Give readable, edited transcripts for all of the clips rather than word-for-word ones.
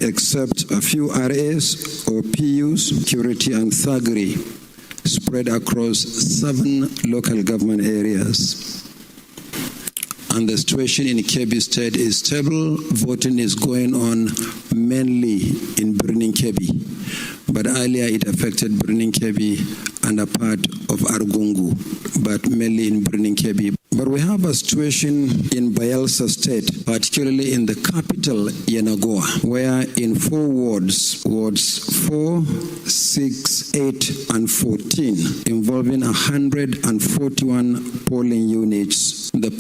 except a few RAs or PUs, security and thuggery spread across 7 local government areas. And the situation in Kebbi State is stable. Voting is going on mainly in Birnin Kebbi. But earlier it affected Birnin Kebbi and a part of Argungu, but mainly in Birnin Kebbi. But we have a situation in Bayelsa State, particularly in the capital, Yenagoa, where in 4 wards, wards 4, 6, 8, and 14, involving 141 polling units, the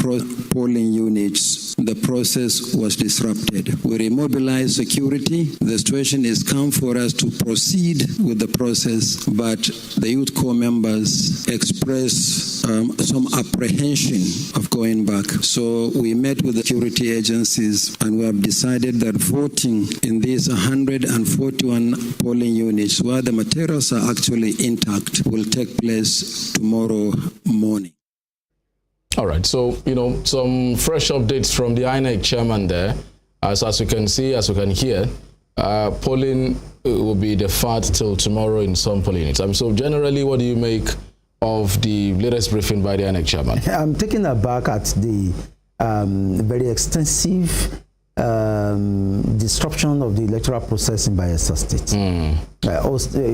process was disrupted. We remobilized security. The situation is calm for us to proceed with the process, but the youth corps members expressed some apprehension of going back. So we met with the security agencies and we have decided that voting in these 141 polling units where the materials are actually intact will take place tomorrow morning. All right, so, some fresh updates from the INEC chairman there. As you can see, as you can hear, polling will be deferred till tomorrow in some polling units. So generally, what do you make of the latest briefing by the INEC chairman? I'm taken aback at the very extensive disruption of the electoral process in Bayelsa State.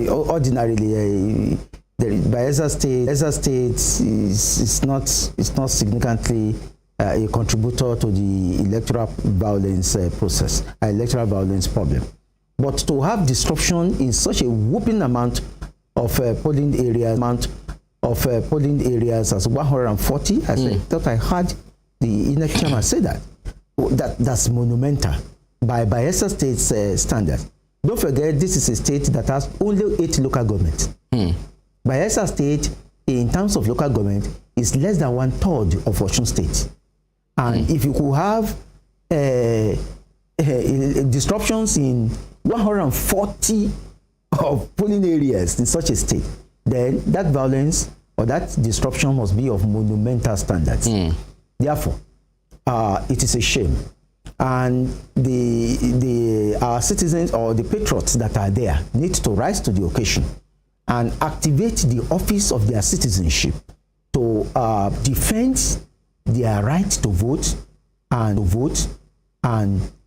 Ordinarily, Bayelsa State is not significantly a contributor to the electoral violence process, electoral violence problem. But to have disruption in such a whooping amount of polling areas, as 140, I thought I heard the INEC chairman say that's monumental by Bayelsa State's standards. Don't forget, this is a state that has only 8 local governments. Bayelsa State, in terms of local government, is less than 1/3 of Osun State. And if you could have disruptions in 140 of polling areas in such a state, then that violence or that disruption must be of monumental standards. Therefore, it is a shame. And our citizens or the patriots that are there need to rise to the occasion and activate the office of their citizenship to defend their right to vote and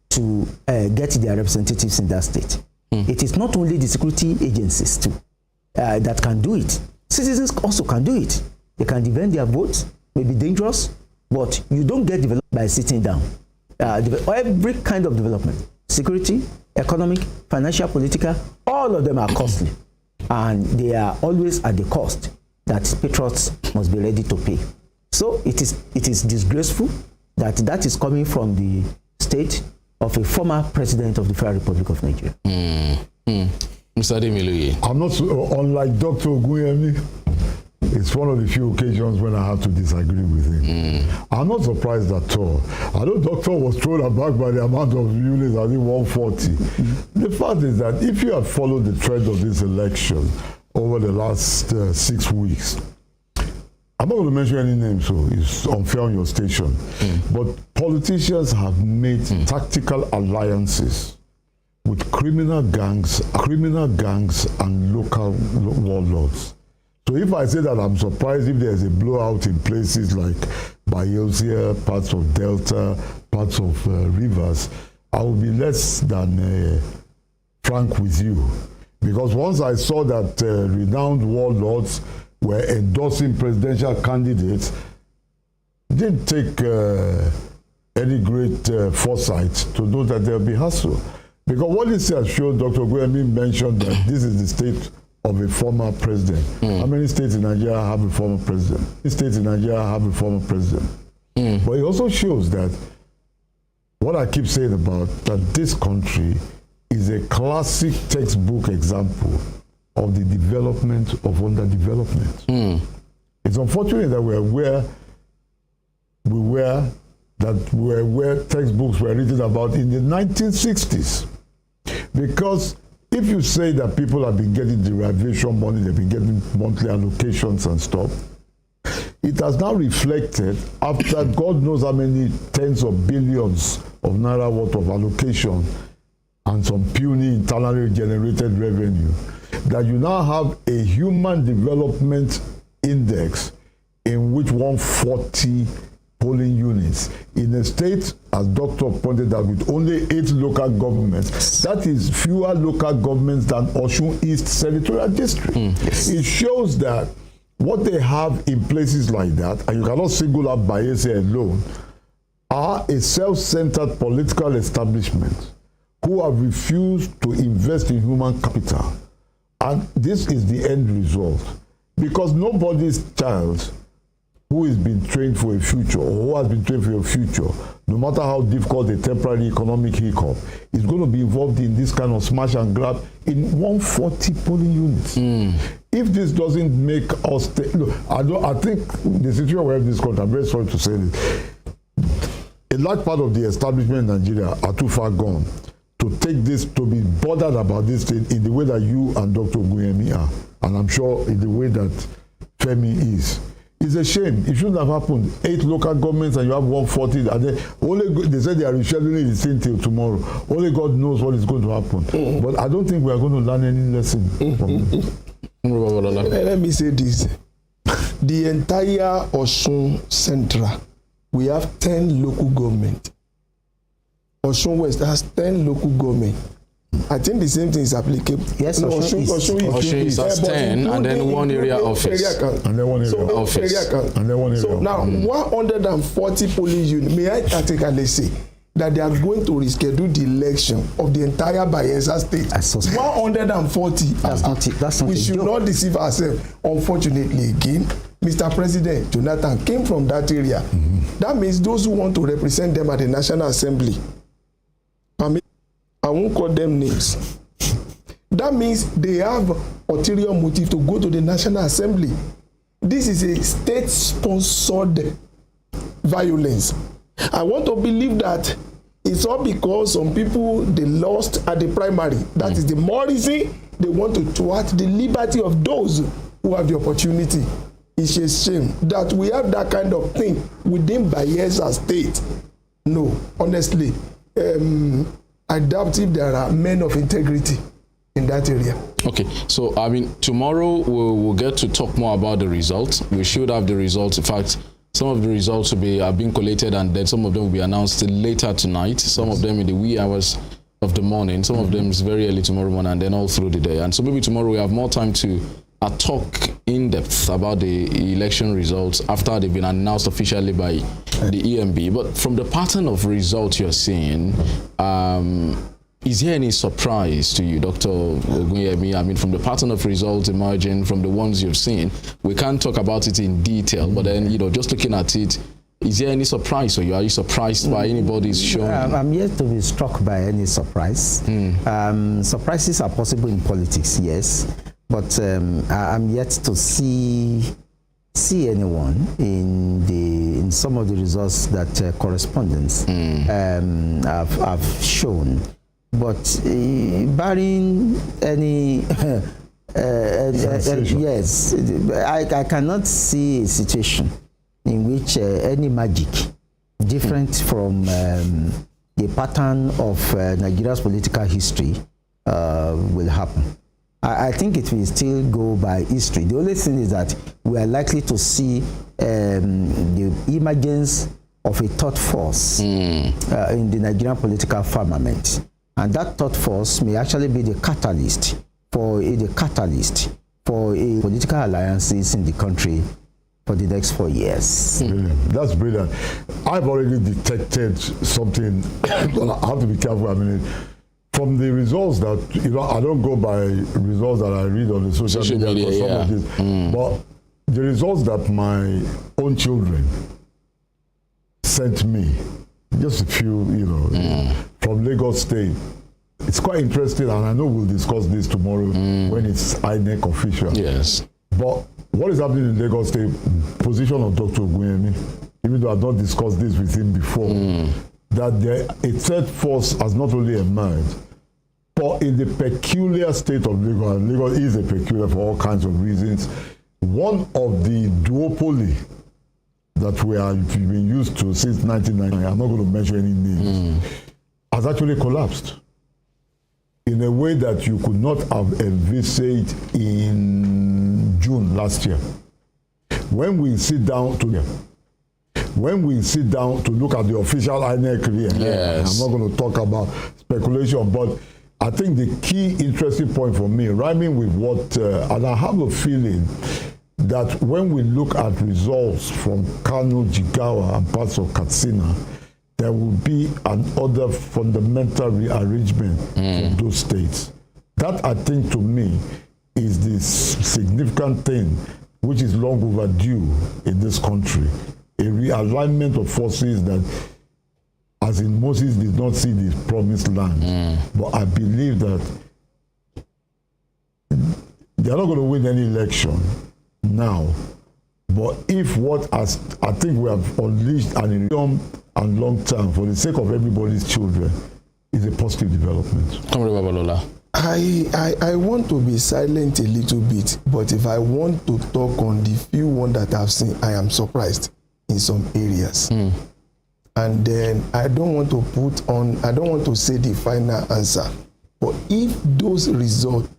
to get their representatives in that state. It is not only the security agencies too that can do it. Citizens also can do it. They can defend their votes, may be dangerous, but you don't get developed by sitting down. Every kind of development, security, economic, financial, political, all of them are costly. And they are always at the cost that patriots must be ready to pay. So it is disgraceful that is coming from the state of a former president of the Federal Republic of Nigeria. Mr. Ademiluyi. I'm not, unlike Dr. Oguyemi, it's one of the few occasions when I have to disagree with him. I'm not surprised at all. I know Doctor was thrown aback by the amount of units, I think 140. The fact is that if you have followed the trend of this election over the last 6 weeks, I'm not going to mention any names, so it's unfair on your station. But politicians have made tactical alliances with criminal gangs and local warlords. So if I say that I'm surprised if there's a blowout in places like Bayelsa, parts of Delta, parts of Rivers, I will be less than frank with you. Because once I saw that renowned warlords were endorsing presidential candidates, it didn't take any great foresight to know that there'll be hassle. Because what this has shown, Dr. Oguyemi mentioned that this is the state of a former president. How many states in Nigeria have a former president? States in Nigeria have a former president. But it also shows that what I keep saying about that this country is a classic textbook example of the development of underdevelopment. It's unfortunate that we're where textbooks were written about in the 1960s. Because if you say that people have been getting derivation money, they've been getting monthly allocations and stuff, it has now reflected after God knows how many tens of billions of naira worth of allocation and some puny internally generated revenue, that you now have a human development index in which 140 polling units in a state, as Dr. pointed out, with only 8 local governments. That is fewer local governments than Osun East Senatorial District. It shows that what they have in places like that, and you cannot single out Bayelsa alone, are a self-centered political establishment who have refused to invest in human capital. And this is the end result. Because nobody's child who is being trained for a future, or who has been trained for a future, no matter how difficult a temporary economic hiccup, is going to be involved in this kind of smash and grab in 140 polling units. If this doesn't make us look, I think the situation we have in this country, I'm very sorry to say this, a large part of the establishment in Nigeria are too far gone to take this, to be bothered about this thing in the way that you and Dr. Oguyemi are, and I'm sure in the way that Femi is. It's a shame. It shouldn't have happened. 8 local governments and you have 140, and then only they said they are rescheduling the thing till tomorrow. Only God knows what is going to happen. But I don't think we are going to learn any lesson from it. Let me say this. The entire Osun Central, we have 10 local government. Osun West has 10 local government. I think the same thing is applicable. Yes, no, Osun is as 10, and then one area office. And then one area office. And then one area. So now, 140 polling units, may I categorically say that they are going to reschedule the election of the entire Bayelsa state? 140. That's not we should not deceive ourselves. Unfortunately, again, Mr. President Jonathan came from that area. That means those who want to represent them at the National Assembly, I won't call them names. That means they have ulterior motive to go to the National Assembly. This is a state-sponsored violence. I want to believe that it's all because some people, they lost at the primary. That is the more reason they want to thwart the liberty of those who have the opportunity. It's a shame that we have that kind of thing within Bayelsa State. No, honestly, I doubt if there are men of integrity in that area. Okay, so I mean, tomorrow we'll get to talk more about the results. We should have the results. In fact, some of the results will be being collated, and then some of them will be announced later tonight. Some of them in the wee hours of the morning. Some of them is very early tomorrow morning, and then all through the day. And so maybe tomorrow we have more time to talk in depth about the election results after they've been announced officially by the EMB. But from the pattern of results you're seeing, is there any surprise to you, Dr. Oguyemi? I mean, from the pattern of results emerging from the ones you've seen, we can't talk about it in detail, but then, just looking at it, is there any surprise for you? Are you surprised by anybody's showing? I'm yet to be struck by any surprise. Surprises are possible in politics, yes, but I'm yet to see anyone in some of the results that correspondents have shown. But barring any, yes, I cannot see a situation in which any magic different from the pattern of Nigeria's political history will happen. I think it will still go by history. The only thing is that we are likely to see the emergence of a third force in the Nigerian political firmament. And that third force may actually be the catalyst for political alliances in the country for the next 4 years. Brilliant. That's brilliant. I've already detected something. I have to be careful. I mean, from the results that, I don't go by results that I read on the social media for some of this, but the results that my own children sent me, just a few, from Lagos State. It's quite interesting, and I know we'll discuss this tomorrow when it's INEC official. Yes. But what is happening in Lagos State, position of Dr. Oguyemi, even though I've not discussed this with him before, that a third force has not only emerged, but in the peculiar state of Lagos, and Lagos is a peculiar for all kinds of reasons, one of the duopoly that we have been used to since 1990, I'm not going to mention any names, has actually collapsed. in a way that you could not have envisaged in June last year. When we sit down to look at the official INEC here, yes. I'm not going to talk about speculation, but I think the key interesting point for me, rhyming with what, and I have a feeling that when we look at results from Kano, Jigawa, and parts of Katsina, there will be another fundamental rearrangement of those states. That, I think, to me, is the significant thing which is long overdue in this country. A realignment of forces that, as in Moses did not see the promised land, but I believe that they're not going to win any election now. But if I think we have unleashed an medium and long term for the sake of everybody's children, is a positive development. I want to be silent a little bit, but if I want to talk on the few ones that I've seen, I am surprised in some areas. And then I don't want to say the final answer. But if those results,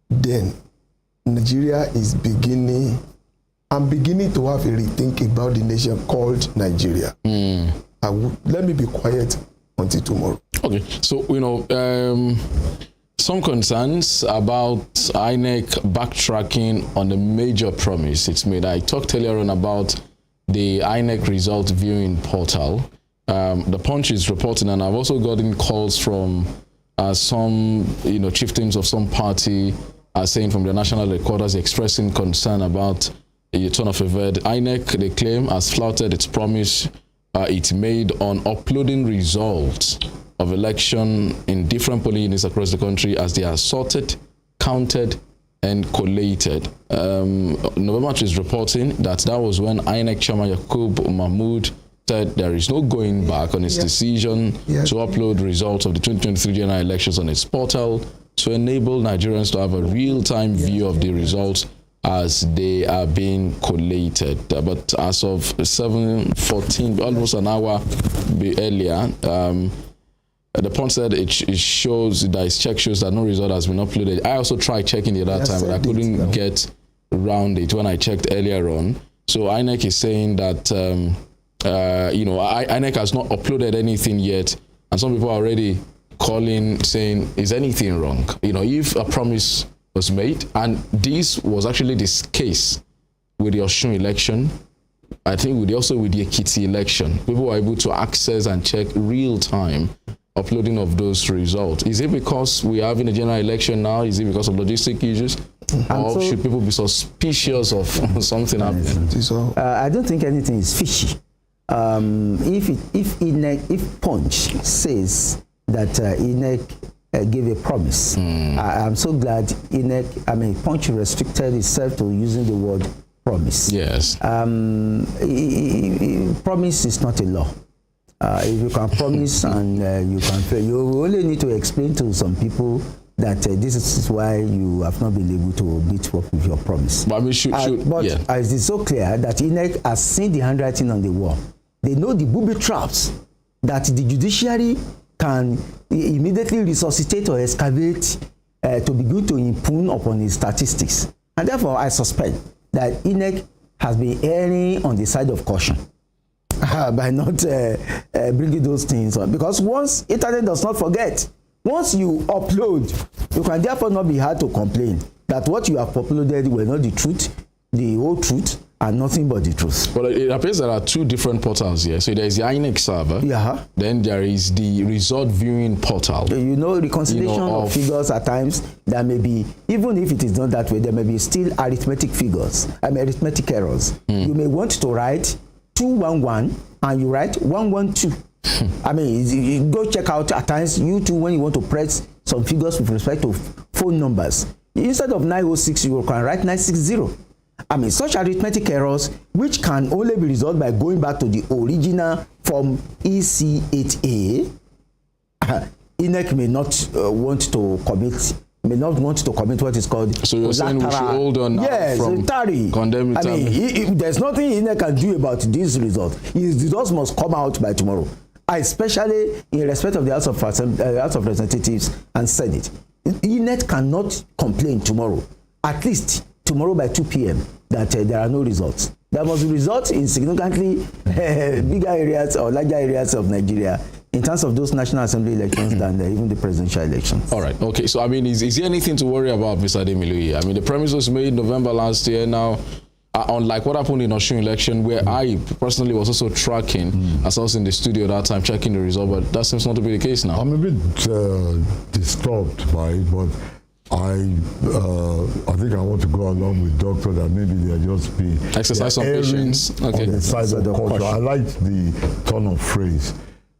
then Nigeria is I'm beginning to have a rethink about the nation called Nigeria. Let me be quiet until tomorrow. Okay, so some concerns about INEC backtracking on the major promise it's made. I talked earlier on about the INEC result viewing portal. The Punch is reporting, and I've also gotten calls from some chieftains of some party saying from the national headquarters expressing concern about a turn of event. INEC, they claim, has flouted its promise it made on uploading results of election in different polling units across the country as they are sorted, counted, and collated. November is reporting that was when INEC Chairman Yakub Mahmood said there is no going back on its decision to upload results of the 2023 general elections on its portal to enable Nigerians to have a real-time view of the results as they are being collated. But as of 7:14, almost an hour earlier, the Punch said it shows that its check shows that no result has been uploaded. I also tried checking the other time, but I couldn't get around it when I checked earlier on. So INEC is saying that INEC has not uploaded anything yet, and some people are already calling saying, is anything wrong? If a promise was made, and this was actually this case with the Osun election, I think also with the Ekiti election, people were able to access and check real-time uploading of those results. Is it because we are having a general election now? Is it because of logistic issues? Or should people be suspicious of something happening? I don't think anything is fishy. If Punch says that INEC gave a promise, I'm so glad Punch restricted itself to using the word promise. Yes. Promise is not a law. If you can promise and you can fail, you only need to explain to some people that this is why you have not been able to meet up with your promise. But it's so clear that INEC has seen the handwriting on the wall. They know the booby traps that the judiciary can immediately resuscitate or excavate to begin to impugn upon its statistics. And therefore, I suspect that INEC has been erring on the side of caution by not bringing those things on. Because once internet does not forget, once you upload, you can therefore not be hard to complain that what you have uploaded were not the truth, the whole truth, and nothing but the truth. But it appears there are two different portals here. So there is the INEC server. Yeah. Then there is the result viewing portal. Reconciliation of figures at times, there may be, even if it is not that way, there may be still arithmetic figures, arithmetic errors. You may want to write 211 and you write 112. You go check out at times, you too, when you want to press some figures with respect to phone numbers. Instead of 906, you can write 960. Such arithmetic errors, which can only be resolved by going back to the original form EC8A, INEC may not want to commit what is called. So you're saying we should hold on now from condemning. There's nothing INEC can do about this result. His results must come out by tomorrow, especially in respect of the House of Representatives and Senate. INEC cannot complain tomorrow, at least tomorrow by 2 p.m. that there are no results. There must be results in significantly bigger areas or larger areas of Nigeria in terms of those National Assembly elections than even the presidential elections. All right. Okay. So, I mean, is there anything to worry about, Mr. Ademiluyi? I mean, the premise was made in November last year. Now, unlike what happened in Osun election, where I personally was also tracking, as I was in the studio that time, checking the result, but that seems not to be the case now. I'm a bit disturbed by it, but I think I want to go along with Doctor that maybe they're just being exercise some patience. Okay. On the side of culture. I like the turn of phrase.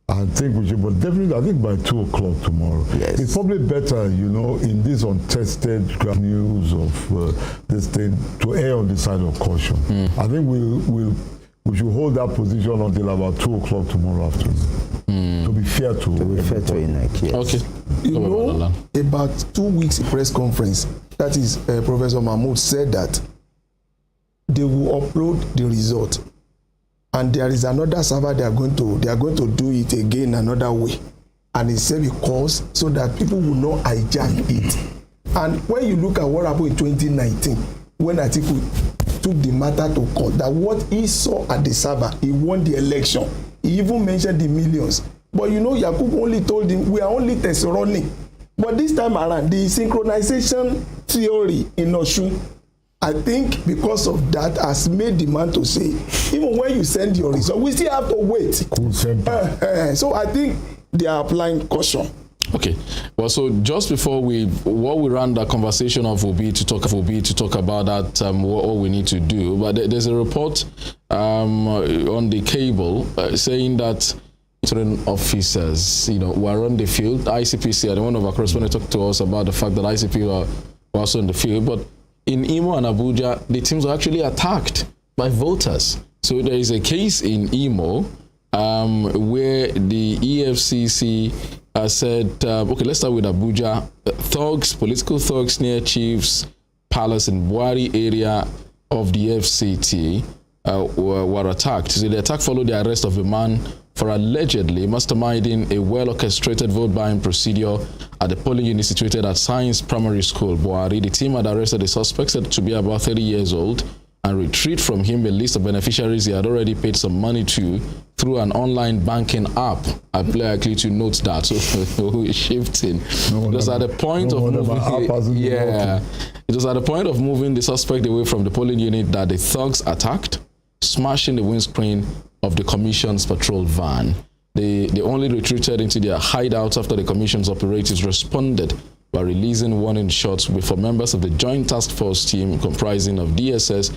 I think we should, but definitely, I think by 2 o'clock tomorrow. Yes. It's probably better, you know, in this untested news of this thing, to err on the side of caution. I think we should hold that position until about 2 o'clock tomorrow afternoon. To be fair to INEC, yes. Okay. You know, about 2 weeks press conference, that is, Professor Mahmoud said that they will upload the result, and there is another server they are going to do it again another way, and he said because so that people will not hijack it. And when you look at what happened in 2019, when Atiku took the matter to court, that what he saw at the server, he won the election. He even mentioned the millions. But you know, Yakub only told him, we are only test running. But this time around, the synchronization theory in Osun, I think because of that has made the man to say, even when you send your result, we still have to wait. So I think they are applying caution. Okay. Well, so just before what we ran the conversation of will be to talk about that what we need to do. But there's a report on the cable saying that certain officers, you know, were on the field. ICPC, and one of our correspondents talked to us about the fact that ICP were also in the field, but in Imo and Abuja, the teams were actually attacked by voters. So there is a case in Imo where the EFCC said, okay, let's start with Abuja. Political thugs near Chief's Palace in Buhari area of the FCT were attacked. So the attack followed the arrest of a man for allegedly masterminding a well-orchestrated vote-buying procedure at the polling unit situated at Science Primary School, Buhari. The team had arrested a suspect said to be about 30 years old and retrieved from him a list of beneficiaries he had already paid some money to through an online banking app. I play likely to note that. So shifting. It was at the point of moving. It was at the point of moving the suspect away from the polling unit that the thugs attacked, smashing the windscreen of the commission's patrol van. They only retreated into their hideouts after the commission's operatives responded by releasing warning shots before members of the Joint Task Force team comprising of DSS,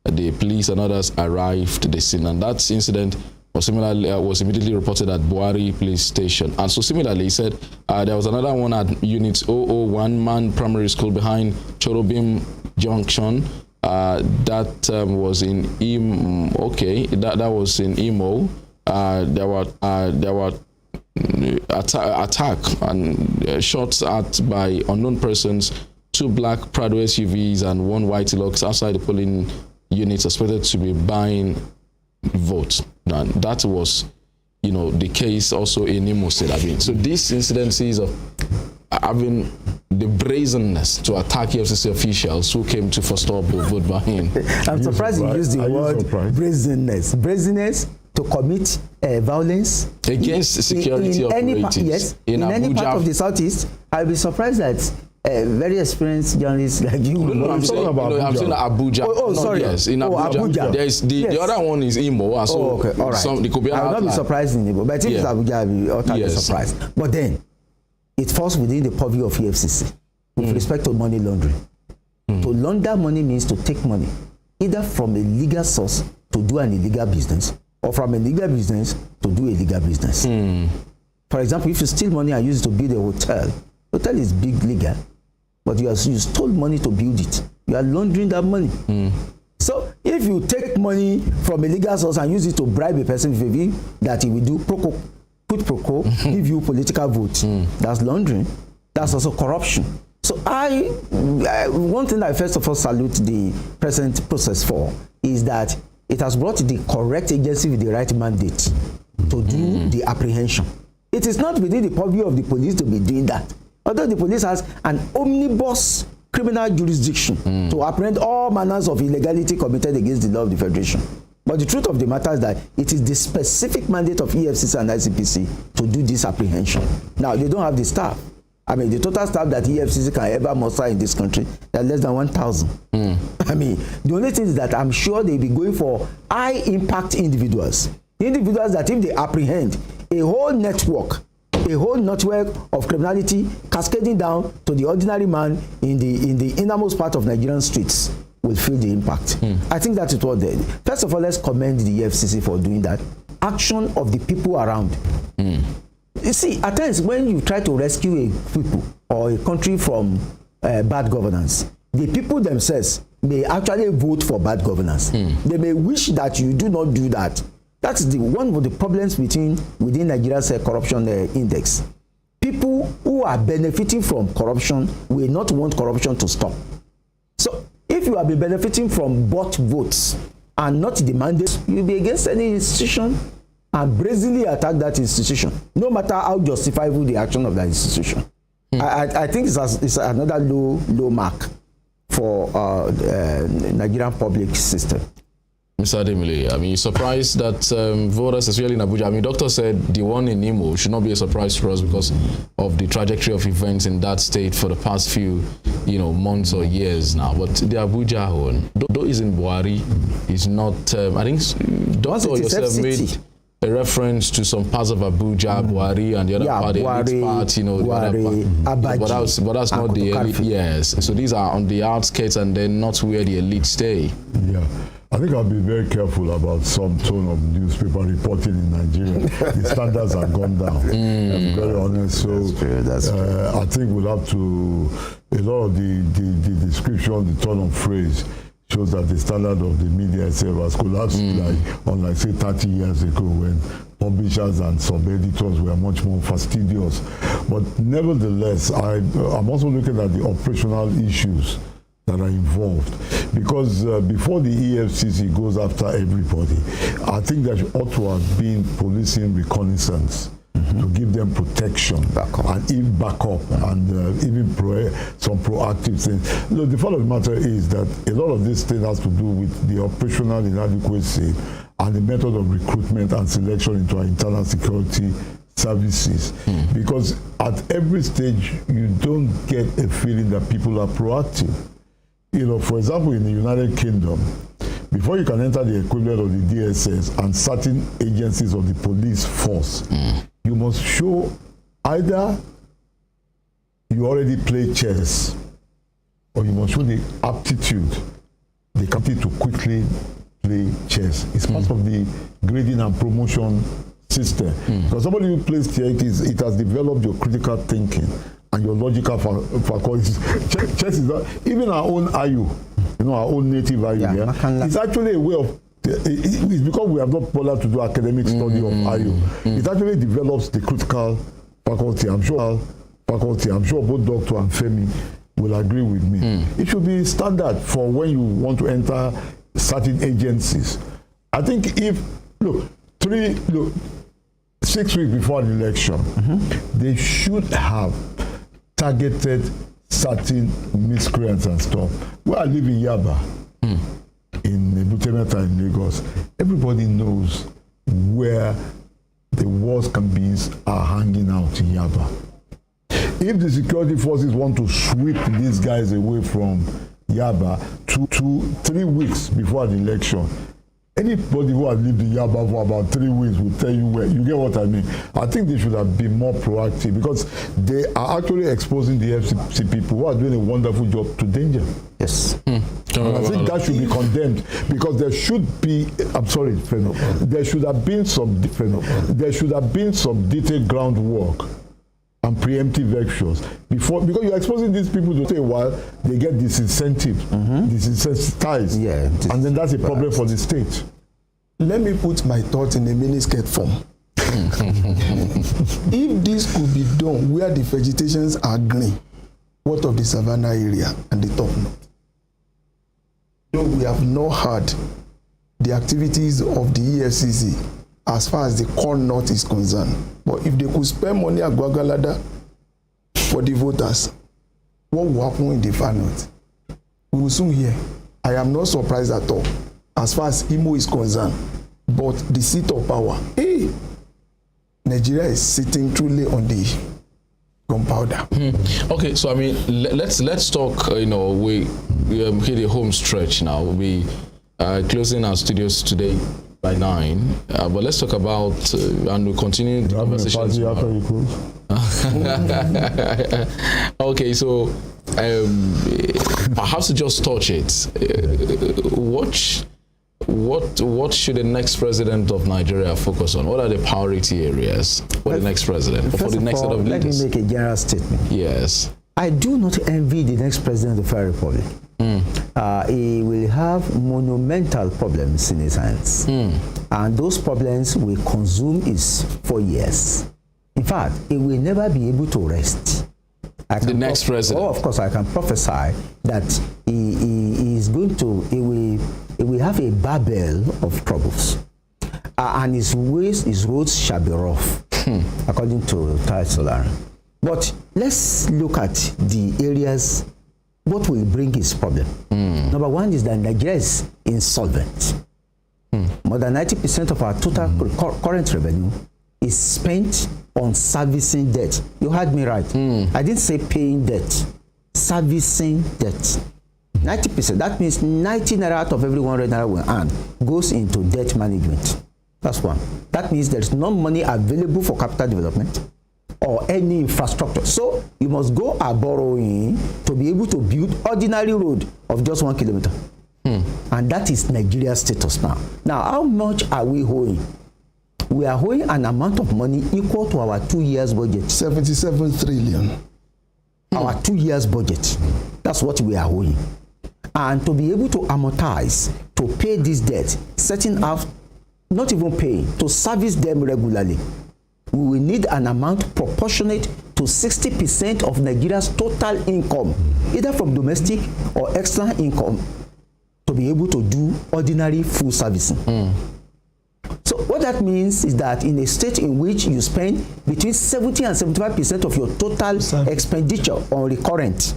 the police and others arrived at the scene. And that incident was immediately reported at Buhari Police Station. And so similarly, he said there was another one at Unit 001 Man Primary School behind Chorobim Junction. That was in Imo. Okay, that was in Imo. There were attack and shots at by unknown persons, 2 black Prado SUVs and 1 white Hilux outside the polling unit suspected to be buying votes. And that was, you know, the case also in Imo State. I mean, so these incidences of having the brazenness to attack FCC officials who came to forestall vote buying. I'm surprised you used the word brazenness. Brazenness to commit violence against security operatives. In any part of the Southeast. I'll be surprised that very experienced journalists like you. I'm saying Abuja. Sorry. Yes, in Abuja. There's the other one is Imo. So okay. All right. I will not be surprised in Imo, but if it's Abuja, I'll be utterly surprised. But then, it falls within the purview of EFCC with respect to money laundering. To launder money means to take money either from a legal source to do an illegal business or from a legal business to do a legal business. For example, if you steal money and use it to build a hotel is big legal, but you stole money to build it. You are laundering that money. So if you take money from a legal source and use it to bribe a person that he will do quid pro quo, give you political votes, that's laundering. That's also corruption. So one thing I first of all salute the present process for is that it has brought the correct agency with the right mandate to do the apprehension. It is not within the purview of the police to be doing that. Although the police has an omnibus criminal jurisdiction to apprehend all manners of illegality committed against the law of the Federation. But the truth of the matter is that it is the specific mandate of EFCC and ICPC to do this apprehension. Now, they don't have the staff. I mean, the total staff that EFCC can ever muster in this country, they're less than 1,000. I mean, the only thing is that I'm sure they'll be going for high-impact individuals. Individuals that if they apprehend a whole network of criminality cascading down to the ordinary man in the innermost part of Nigerian streets will feel the impact. I think that is what they did. First of all, let's commend the EFCC for doing that. Action of the people around. You see, at times when you try to rescue a people or a country from bad governance, the people themselves may actually vote for bad governance. They may wish that you do not do that. That's one of the problems within Nigeria's corruption index. People who are benefiting from corruption will not want corruption to stop. So if you have been benefiting from bought votes and not the mandate, you'll be against any institution and brazenly attack that institution, no matter how justifiable the action of that institution. I think it's another low mark for the Nigerian public system. Mr. Ademile, I mean, you're surprised that voters, especially in Abuja, I mean, doctor said the one in Imo should not be a surprise to us because of the trajectory of events in that state for the past few, months or years now. But the Abuja one, though is in Buhari, is not, I think, doctor yourself made a reference to some parts of Abuja, Buhari, and the other part, the elite part, the other part. But that's not the elite. Yes. So these are on the outskirts and then not where the elite stay. Yeah. I think I'll be very careful about some tone of newspaper reporting in Nigeria. The standards have gone down, to be very honest. So that's true. I think we'll have to, a lot of the description, the turn of phrase shows that the standard of the media itself has collapsed, like say 30 years ago when publishers and sub-editors were much more fastidious. But nevertheless, I'm also looking at the operational issues that are involved, because before the EFCC goes after everybody, I think there ought to have been policing reconnaissance to give them protection and even backup and even some proactive things. Look, the fact of the matter is that a lot of this thing has to do with the operational inadequacy and the method of recruitment and selection into our internal security services. Because at every stage, you don't get a feeling that people are proactive. For example, in the United Kingdom, before you can enter the equivalent of the DSS and certain agencies of the police force, you must show either you already play chess, or you must show the aptitude, the capacity to quickly play chess. It's part of the grading and promotion system. Because somebody who plays chess, it has developed your critical thinking and your logical faculties. Chess is that, even our own IU, our own native IU, it's actually a way of, it's because we have not bothered to do academic study of IU. It actually develops the critical faculty. I'm sure both Dr. and Femi will agree with me. It should be standard for when you want to enter certain agencies. I think 6 weeks before the election, they should have targeted certain miscreants and stuff. Where I live in Yaba, in Butemeta in Lagos, everybody knows where the worst beings are hanging out in Yaba. If the security forces want to sweep these guys away from Yaba 3 weeks before the election, anybody who has lived in Yaba for about 3 weeks will tell you where. You get what I mean? I think they should have been more proactive, because they are actually exposing the FCC people who are doing a wonderful job to danger. Yes. And I think that should be condemned, because there should be, there should have been some detailed groundwork and preemptive actions before, because you're exposing these people to say, while they get disincentive, desensitized, and then that's a problem for the state. Let me put my thoughts in a miniskirt form. If this could be done where the vegetations are green, what of the savannah area and the top north? No, we have not heard the activities of the EFCC as far as the core north is concerned. But if they could spend money at Gwagalada for the voters. What will happen in the far north? We will soon hear. I am not surprised at all as far as Imo is concerned. But the seat of power, Nigeria is sitting truly on the gunpowder. Okay, so I mean, let's talk. We hit a home stretch now. We'll be closing our studios today by 9. But let's talk about and we'll continue the conversations. After you close? Okay, so I have to just touch it. What should the next president of Nigeria focus on? What are the priority areas for the next president? For the next set of leaders? Let me make a general statement. Yes. I do not envy the next president of the Federal Republic. He will have monumental problems in his hands. And those problems will consume his 4 years. In fact, he will never be able to rest. The next president? Oh, of course, I can prophesy that he will have a babel of troubles. And his roads shall be rough, according to Tai Solar. But let's look at the areas, what will bring his problem. Number one is that Nigeria is insolvent. More than 90% of our total current revenue is spent on servicing debt. You heard me right. I didn't say paying debt, servicing debt. 90%, that means 90 naira out of every 100 naira we earn goes into debt management. That's one. That means there's no money available for capital development or any infrastructure. So you must go a borrowing to be able to build ordinary road of just 1 kilometer. And that is Nigeria's status now. Now, how much are we owing? We are owing an amount of money equal to our 2 years budget. 77 trillion. Our 2 years budget. That's what we are owing. And to be able to amortize, to pay this debt, setting out, not even paying, to service them regularly, we will need an amount proportionate to 60% of Nigeria's total income, either from domestic or external income, to be able to do ordinary full servicing. So what that means is that in a state in which you spend between 70 and 75% of your total expenditure on recurrent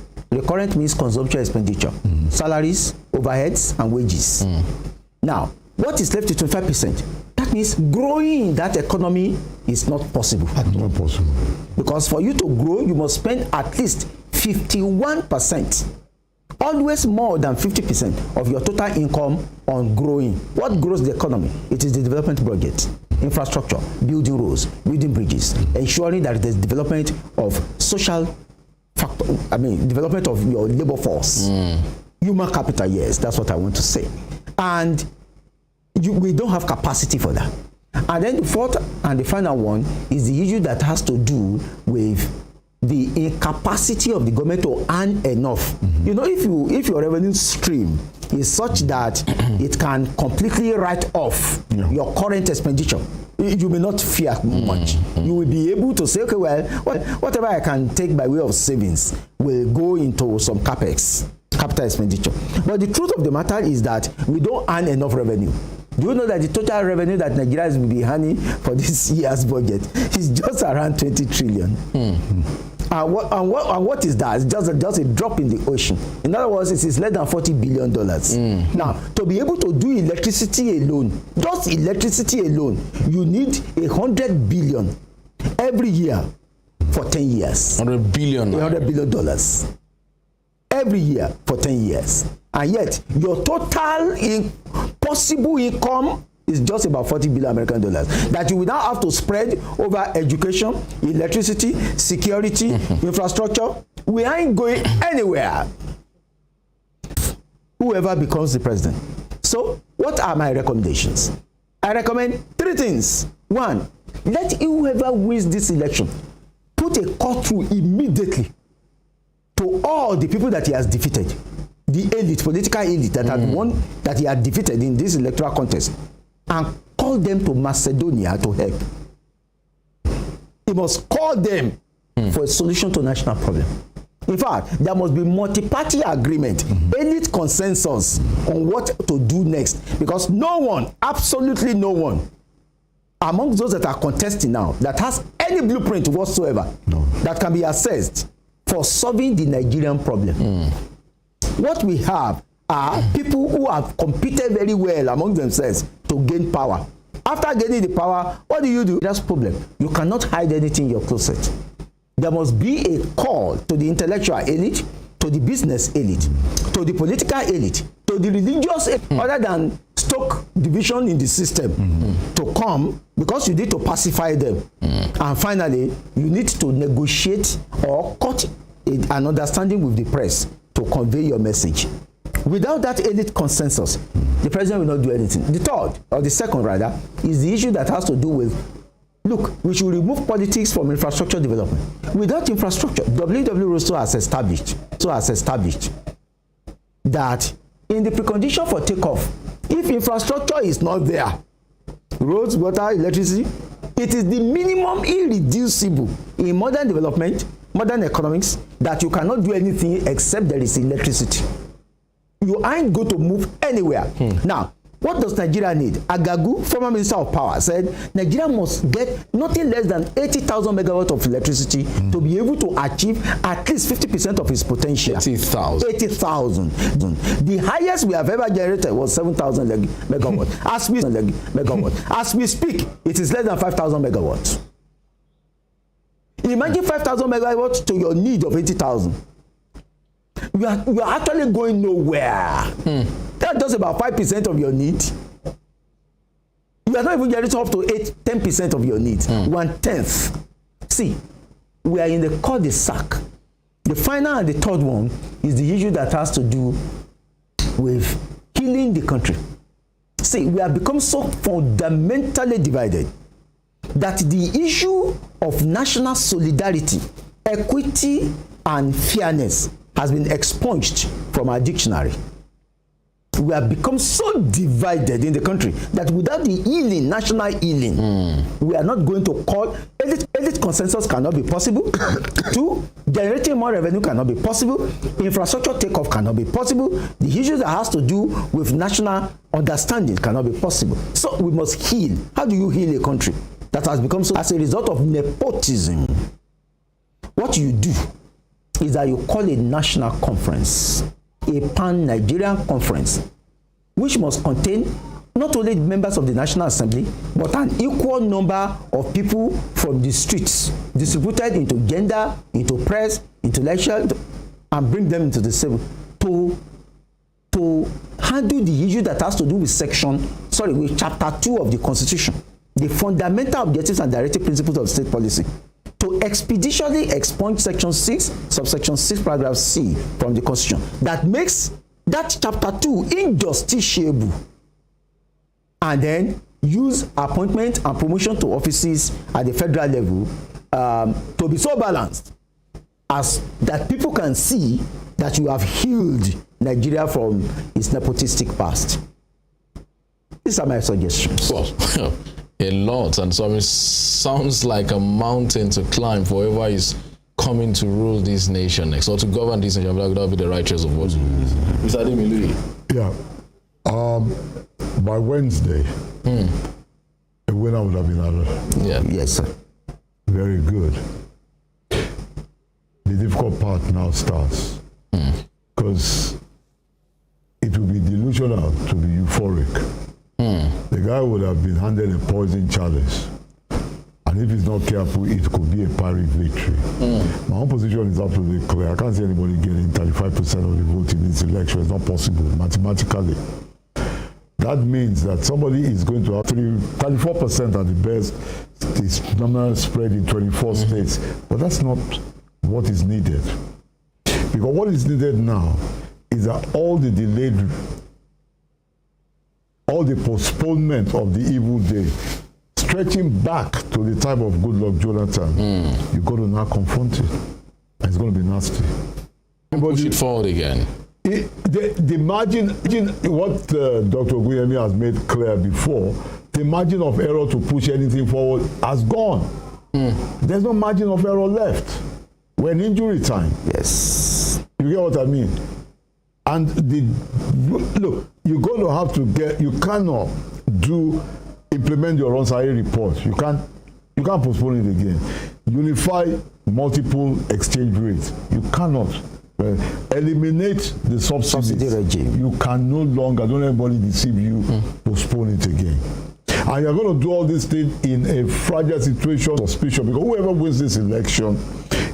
means consumption expenditure, salaries, overheads, and wages. Now, what is left to 25%? That means growing that economy is not possible. Not possible. Because for you to grow, you must spend at least 51%. Always more than 50% of your total income on growing. What grows the economy? It is the development budget, infrastructure, building roads, building bridges, ensuring that there's development of social factor, development of your labor force, human capital. Yes, that's what I want to say. And we don't have capacity for that. And then the fourth and the final one is the issue that has to do with the incapacity of the government to earn enough. You know, if your revenue stream is such that it can completely write off your current expenditure, you may not fear much. You will be able to say, okay, well, whatever I can take by way of savings will go into some capex, capital expenditure. But the truth of the matter is that we don't earn enough revenue. Do you know that the total revenue that Nigeria will be earning for this year's budget is just around 20 trillion? And what is that? It's just a drop in the ocean. In other words, it is less than $40 billion. Now, to be able to do electricity alone, just electricity alone, you need 100 billion every year for 10 years. $100 billion. $100 billion every year for 10 years. And yet, your total possible income is just about $40 billion American dollars that you will now have to spread over education, electricity, security, infrastructure. We ain't going anywhere, whoever becomes the president. So, what are my recommendations? I recommend 3 things. 1, let whoever wins this election put a cut through immediately to all the people that he has defeated. The elite, political elite that had won, that he had defeated in this electoral contest, and call them to Macedonia to help. He must call them for a solution to national problem. In fact, there must be multi-party agreement, elite consensus on what to do next, because no one, absolutely no one, among those that are contesting now, that has any blueprint whatsoever that can be assessed for solving the Nigerian problem. What we have are people who have competed very well among themselves to gain power. After gaining the power, what do? That's problem. You cannot hide anything in your closet. There must be a call to the intellectual elite, to the business elite, to the political elite, to the religious elite, other than stoke division in the system to come, because you need to pacify them. And finally, you need to negotiate or cut an understanding with the press to convey your message. Without that elite consensus, the president will not do anything. The third, or the second rather, is the issue that has to do with, look, we should remove politics from infrastructure development. Without infrastructure, W.W. Rostow has established that in the precondition for takeoff, if infrastructure is not there, roads, water, electricity, it is the minimum irreducible in modern development, modern economics, that you cannot do anything except there is electricity. You ain't going to move anywhere. Now, what does Nigeria need? Agagu, former Minister of Power, said Nigeria must get nothing less than 80,000 megawatts of electricity to be able to achieve at least 50% of its potential. 80,000. 80,000. The highest we have ever generated was 7,000 megawatts. As we speak, it is less than 5,000 megawatts. Imagine 5,000 megawatts to your need of 80,000. You are actually going nowhere. That's just about 5% of your need. You are not even getting up to 10% of your need. 1/10. See, we are in the cul-de-sac. The final and the third one is the issue that has to do with healing the country. See, we have become so fundamentally divided that the issue of national solidarity, equity, and fairness has been expunged from our dictionary. We have become so divided in the country that without the healing, national healing, we are not going to call elite consensus cannot be possible. 2, generating more revenue cannot be possible. Infrastructure takeoff cannot be possible. The issue that has to do with national understanding cannot be possible. So we must heal. How do you heal a country that has become so as a result of nepotism? What you do is that you call a national conference, a pan-Nigerian conference, which must contain not only members of the National Assembly, but an equal number of people from the streets, distributed into gender, into press, intellectual, and bring them into the civil to handle the issue that has to do with Chapter 2 of the Constitution, the fundamental objectives and directive principles of state policy, to expeditiously expunge Section 6, subsection 6, paragraph C from the Constitution, that makes that Chapter 2 injusticiable, and then use appointment and promotion to offices at the federal level to be so balanced as that people can see that you have healed Nigeria from its nepotistic past. These are my suggestions. Well, a lot, and so it sounds like a mountain to climb for whoever is coming to rule this nation next, or to govern this nation. That would be the right choice of what to do. Mr. Ademilu. Yeah. By Wednesday, a winner would have been added. Yeah. Yes, sir. Very good. The difficult part now starts, because it will be delusional to be euphoric. The guy would have been handed a poison chalice, and if he's not careful, it could be a Pyrrhic victory. My own position is absolutely clear. I can't see anybody getting 35% of the vote in this election. It's not possible mathematically. That means that somebody is going to have 34% at the best. It's nominal spread in 24 states, but that's not what is needed. Because what is needed now is that all the postponement of the evil day, stretching back to the time of Goodluck Jonathan, you've got to now confront it. And it's going to be nasty. Push it forward again. The margin, what Dr. Oguyemi has made clear before, the margin of error to push anything forward has gone. There's no margin of error left. We're in injury time. Yes. You get what I mean? And look, you're going to have to you cannot implement your Onsari report. You can't postpone it again. Unify multiple exchange rates. You cannot. Eliminate the subsidy regime. You can no longer, don't let anybody deceive you, postpone it again. And you're going to do all these things in a fragile situation, suspicion, because whoever wins this election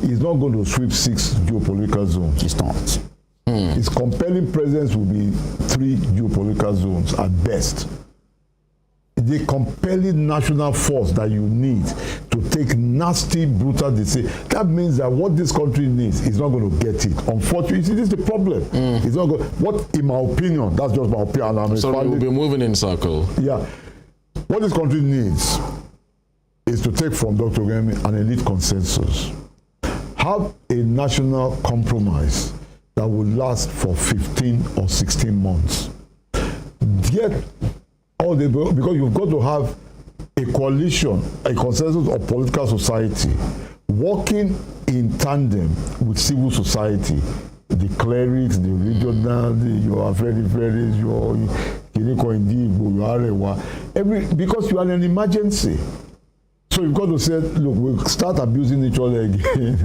is not going to sweep 6 geopolitical zones. It's not. Its compelling presence will be 3 geopolitical zones at best. The compelling national force that you need to take nasty, brutal decisions. That means that what this country needs is not going to get it. Unfortunately, you see, this is the problem. It's not going. What, in my opinion, that's just my opinion. So we'll be moving in circle. Yeah. What this country needs is to take from Dr. Oguyemi an elite consensus. Have a national compromise that will last for 15 or 16 months. Yet, because you've got to have a coalition, a consensus of political society working in tandem with civil society, the clerics, the regional, your Afredi, your Kiriko Indigo, your Arewa, because you are in an emergency. So you've got to say, look, we'll start abusing each other again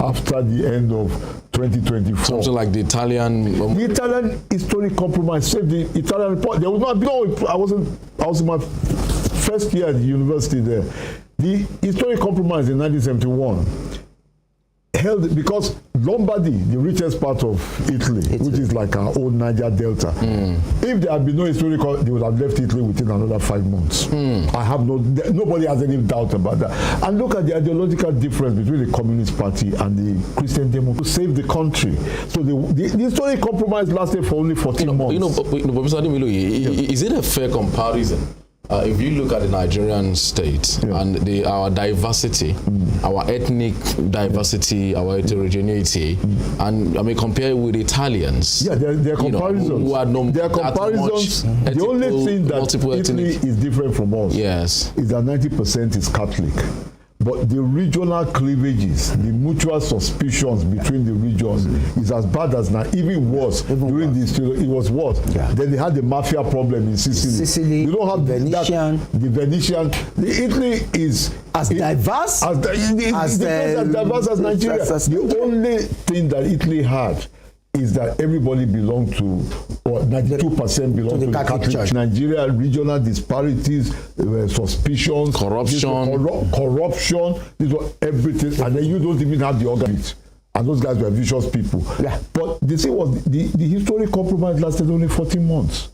after the end of 2024. Something like the Italian... The Italian historic compromise saved the Italian report. There was not, I was in my first year at the university there. The historic compromise in 1971 held, because Lombardy, the richest part of Italy, which is like our old Niger Delta, if there had been no historical, they would have left Italy within another 5 months. I have nobody has any doubt about that. And look at the ideological difference between the Communist Party and the Christian Democrats to save the country. So the historic compromise lasted for only 14 months. Professor Ademiloye, is it a fair comparison? If you look at the Nigerian state and our diversity, our ethnic diversity, our heterogeneity, and I mean compare it with Italians. Yeah, they're comparisons. Who are they're comparisons. The only thing that Italy is different from us is that 90% is Catholic. But the regional cleavages, the mutual suspicions between the regions is as bad as now, even worse. During this, it was worse. Yeah. Then they had the mafia problem in Sicily. You don't have Venetian. The Venetian. Italy is as diverse as diverse as Nigeria. The only thing that Italy had is that everybody belonged to, or 92% belonged to the Catholic Church. Nigeria, regional disparities, suspicions, corruption, these were everything, and then you don't even have the organs. And those guys were vicious people. Yeah. But the thing was, the historic compromise lasted only 14 months.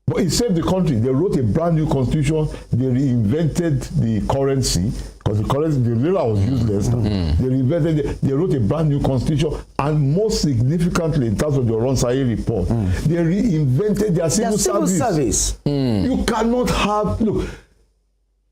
But it saved the country. They wrote a brand new constitution. They reinvented the currency, because the lira was useless. They reinvented it. They wrote a brand new constitution, and most significantly, in terms of the Ronsaye report, they reinvented their civil service. You cannot have, look,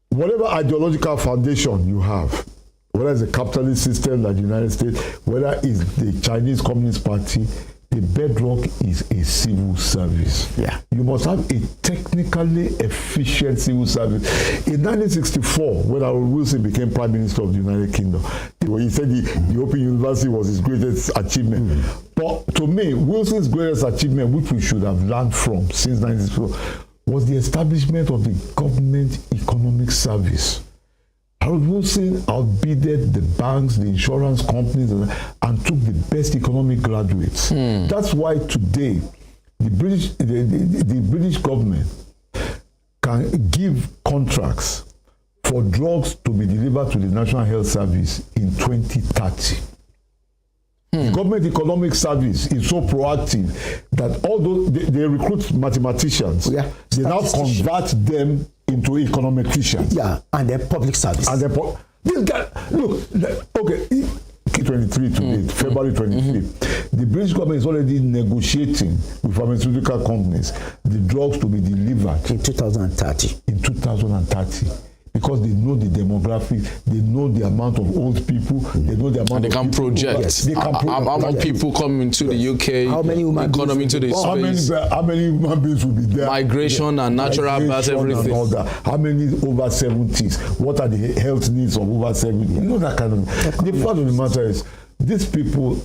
whatever ideological foundation you have, whether it's a capitalist system like the United States, whether it's the Chinese Communist Party, the bedrock is a civil service. Yeah. You must have a technically efficient civil service. In 1964, when Harold Wilson became Prime Minister of the United Kingdom, he said the Open University was his greatest achievement. But to me, Wilson's greatest achievement, which we should have learned from since 1964, was the establishment of the Government Economic Service. Harold Wilson outbidded the banks, the insurance companies, and took the best economic graduates. That's why today the British government can give contracts for drugs to be delivered to the National Health Service in 2030. The Government Economic Service is so proactive that although they recruit mathematicians, they now convert them into econometricians. Yeah, and their public service. And this guy, look, okay, 23 today, February 25th, the British government is already negotiating with pharmaceutical companies the drugs to be delivered in 2030. In 2030. Because they know the demographics, they know the amount of old people, they know the amount and they can project. How many people come into the UK, how many economy into the space, how many human beings will be there, migration and natural birth, everything. And all that. How many over 70s? What are the health needs of over 70? You know that kind of. The fact of the matter is, these people,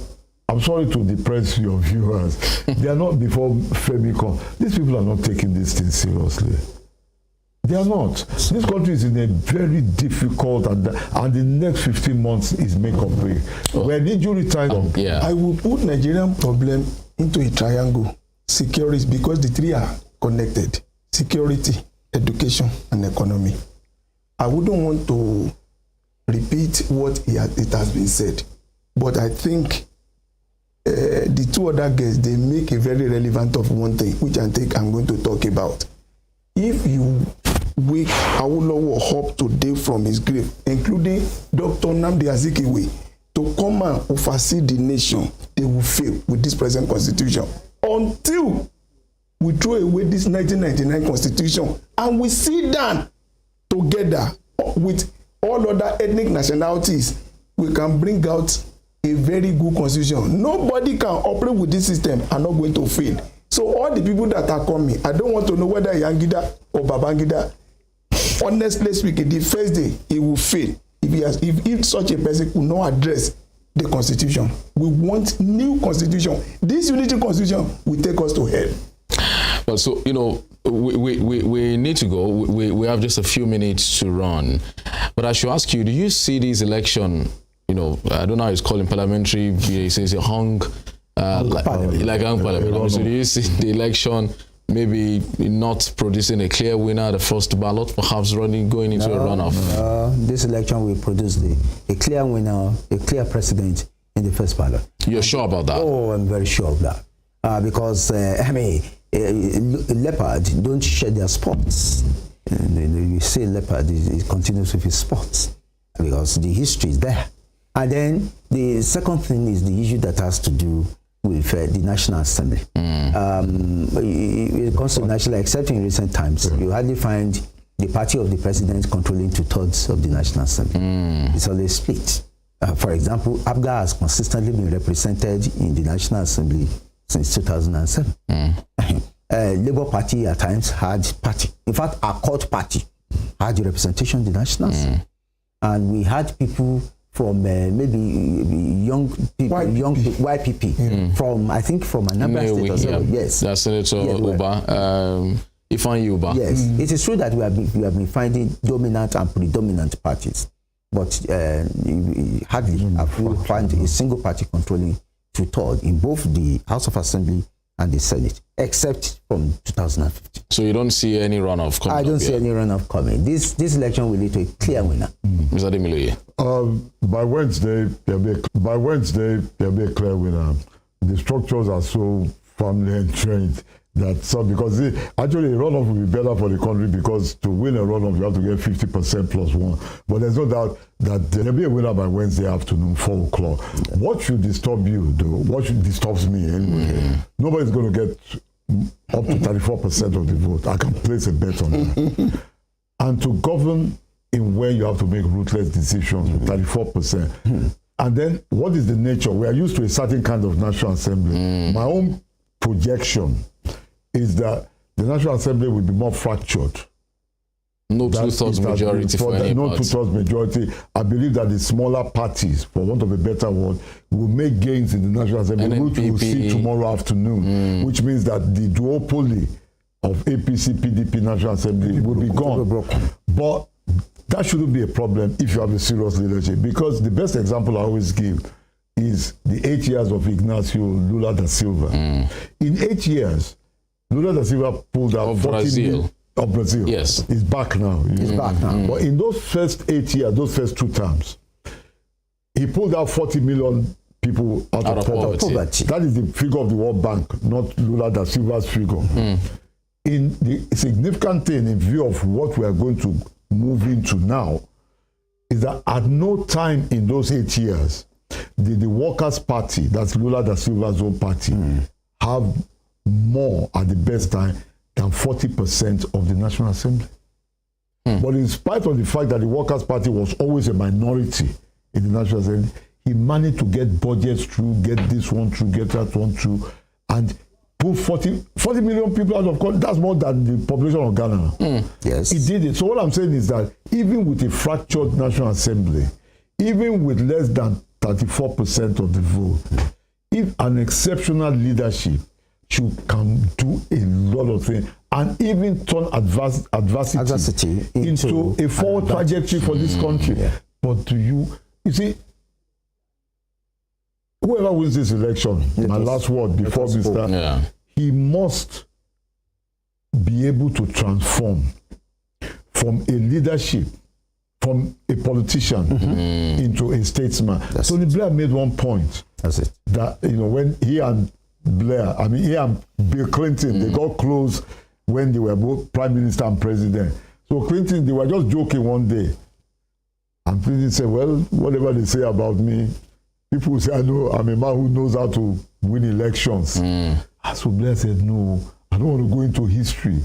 I'm sorry to depress your viewers, they are not before Femicon. These people are not taking this thing seriously. They are not. This country is in a very difficult, and the next 15 months is make or break. When injury time, I will put Nigerian problem into a triangle. Security, because the three are connected: security, education, and economy. I wouldn't want to repeat what it has been said, but I think the two other guests, they make a very relevant of one thing, which I think I'm going to talk about. If you wake Awolowo up today from his grave, including Dr. Nnamdi Azikiwe, to come and oversee the nation, they will fail with this present constitution until we throw away this 1999 constitution and we sit down together with all other ethnic nationalities. We can bring out a very good constitution. Nobody can operate with this system and not going to fail. So all the people that are coming, I don't want to know whether Yangida or Babangida. Honestly speaking, the first day he will fail if such a person will not address the constitution. We want new constitution. This unity constitution will take us to hell. Well, so we need to go. We have just a few minutes to run, but I should ask you: do you see this election? I don't know how it's called in parliamentary. It says a hung parliament. So do you see the election maybe not producing a clear winner at the first ballot, perhaps going into a runoff? This election will produce a clear winner, a clear president in the first ballot. You're sure about that? Oh, I'm very sure of that. Because, leopard don't shed their spots. You say leopard, it continues with his spots because the history is there. And then the second thing is the issue that has to do with the National Assembly. It comes to national, except in recent times, you hardly find the party of the president controlling 2/3 of the National Assembly. It's always split. For example, APGA has consistently been represented in the National Assembly since 2007. Labour Party at times had party. In fact, our court party had the representation in the National Assembly. And we had people from maybe young people, YPP, from I think from Anambra State or so. Yes, that's Senator Uba, Ifeanyi Uba. Yes, it is true that we have been finding dominant and predominant parties, but hardly have we found a single party controlling 2/3 in both the House of Assembly and the Senate, except from 2015. So you don't see any runoff coming? I don't see any runoff coming. This election will lead to a clear winner. Mr. Demiloye. By Wednesday, there'll be a clear winner. The structures are so firmly entrenched that because actually a runoff will be better for the country, because to win a runoff you have to get 50% plus one. But there's no doubt that there'll be a winner by Wednesday afternoon, 4 o'clock. What should disturb you, though? What should disturbs me anyway? Nobody's going to get up to 34% of the vote. I can place a bet on that. And to govern in where you have to make ruthless decisions with 34%. And then what is the nature? We are used to a certain kind of National Assembly. My own projection is that the National Assembly will be more fractured. No 2/3 majority for any No party. 2/3 majority. I believe that the smaller parties, for want of a better word, will make gains in the National Assembly, which we will see tomorrow afternoon, which means that the duopoly of APC, PDP National Assembly will be gone. But that shouldn't be a problem if you have a serious leadership, because the best example I always give is the 8 years of Ignacio Lula da Silva. In 8 years, Lula da Silva pulled out Of Brazil. Of Brazil. Yes. He's back now. He's back now. But in those first 8 years, those first 2 terms, he pulled out 40 million people out of poverty. That is the figure of the World Bank, not Lula da Silva's figure. In the significant thing, in view of what we are going to move into now, is that at no time in those 8 years did the Workers' Party, that's Lula da Silva's own party, have more at the best time than 40% of the National Assembly. But in spite of the fact that the Workers' Party was always a minority in the National Assembly, he managed to get budgets through, get this one through, get that one through, and put 40 million people out of country. That's more than the population of Ghana. Yes. He did it. So what I'm saying is that even with a fractured National Assembly, even with less than 34% of the vote, if an exceptional leadership can do a lot of things, and even turn adversity into a forward trajectory for this country. Yeah. But do you see, whoever wins this election, my last word before we start, he must be able to transform from a leadership, from a politician into a statesman. Tony Blair made one point. That's it. That, when he and Bill Clinton, they got close when they were both prime minister and president. So Clinton, they were just joking one day. And Clinton said, well, whatever they say about me, people will say, I know I'm a man who knows how to win elections. So Blair said, no, I don't want to go into history.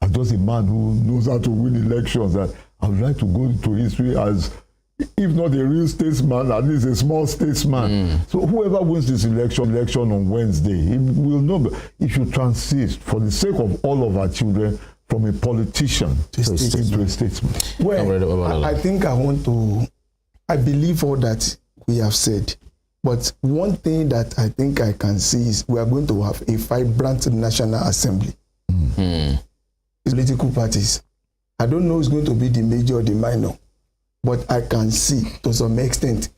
I'm just a man who knows how to win elections. And I would like to go into history as, if not a real statesman, at least a small statesman. So whoever wins this election on Wednesday, he will know, he should transit, for the sake of all of our children, from a politician into a statesman. Well, I think I believe all that we have said. But one thing that I think I can see is we are going to have a vibrant National Assembly. Political parties. I don't know who's going to be the major or the minor, but I can see to some extent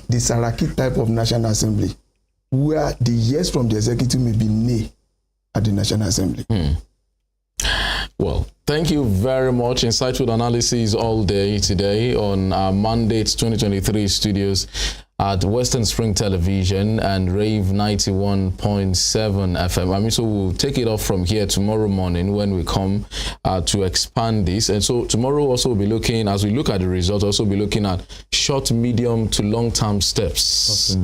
the Saraki type of National Assembly where the yes from the executive may be nay at the National Assembly. Well, thank you very much. Insightful analysis all day today on our Mandate 2023 studios at Western Spring Television and Rave 91.7 FM. So we'll take it off from here tomorrow morning when we come to expand this. And so tomorrow also we'll be looking, as we look at the results, also be looking at short, medium to long-term steps.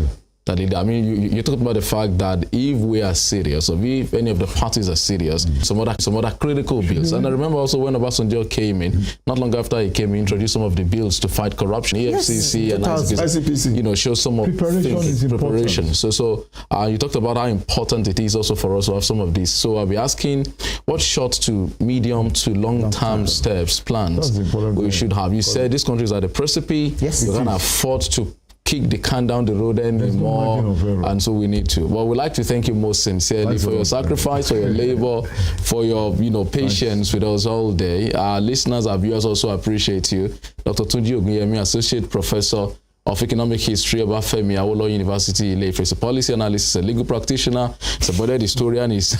You talked about the fact that if we are serious, or if any of the parties are serious, some other critical bills. And I remember also when Obasanjo came in, not long after he came, he introduced some of the bills to fight corruption. EFCC and ICPC, show some of preparation. So you talked about how important it is also for us to have some of these. So I'll be asking what short to medium to long-term steps, plans we should have. You said this country is at a precipice. Yes, we can't afford to kick the can down the road anymore, and so we need to. Well, we'd like to thank you most sincerely for your sacrifice, for your labor, for your patience with us all day. Our listeners, our viewers also appreciate you. Dr. Tunji Ogunyemi, Associate Professor of Economic History at Femi Awolowo University, Ife, a policy analyst, a legal practitioner, a budget historian, he's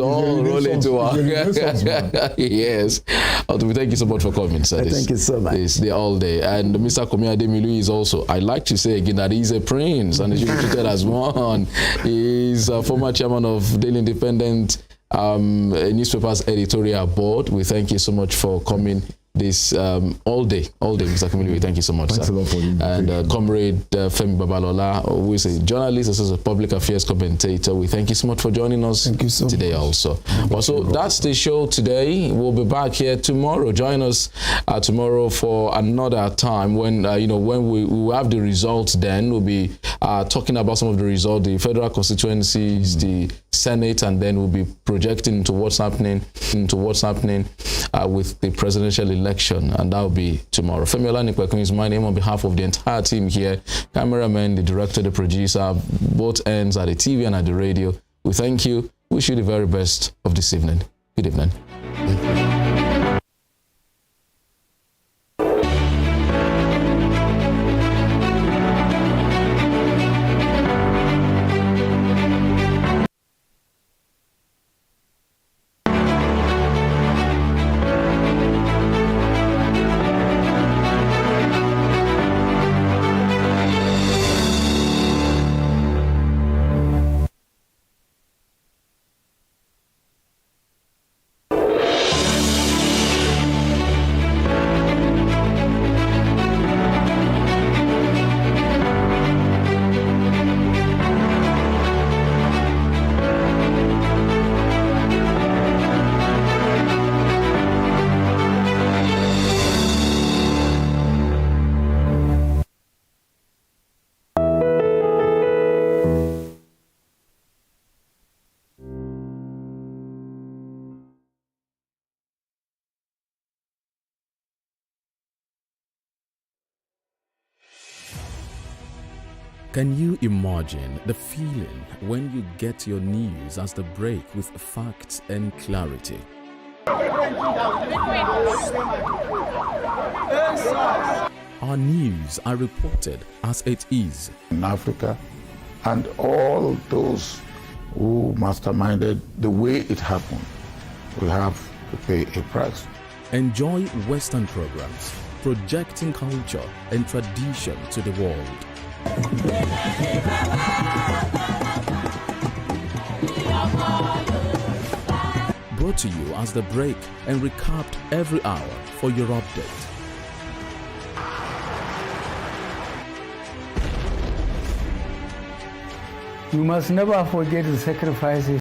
all rolling to our yes. Thank you so much for coming, sir. Thank you so much. It's the all day. And Mr. Komi Ademilu is also, I like to say again that he's a prince and he should be treated as one. He's a former chairman of Daily Independent newspapers editorial board. We thank you so much for coming this all day, Mr. Kamili. Thank you so much, sir. A lot for you. And Comrade Femi Babalola, who is a journalist, as a public affairs commentator. We thank you so much for joining us today also. Well, so that's the show today. We'll be back here tomorrow. Join us tomorrow for another time when when we will have the results. Then we'll be talking about some of the results, the federal constituencies, the Senate, and then we'll be projecting into what's happening with the presidential election, and that will be tomorrow. Femi Olanikwekun is my name on behalf of the entire team here. Cameraman, the director, the producer, both ends at the TV and at the radio. We thank you. Wish you the very best of this evening. Good evening. Can you imagine the feeling when you get your news as the break with facts and clarity? Our news are reported as it is. In Africa, and all those who masterminded the way it happened will have to pay a price. Enjoy Western programs, projecting culture and tradition to the world. Brought to you as the break and recapped every hour for your update. We must never forget the sacrifices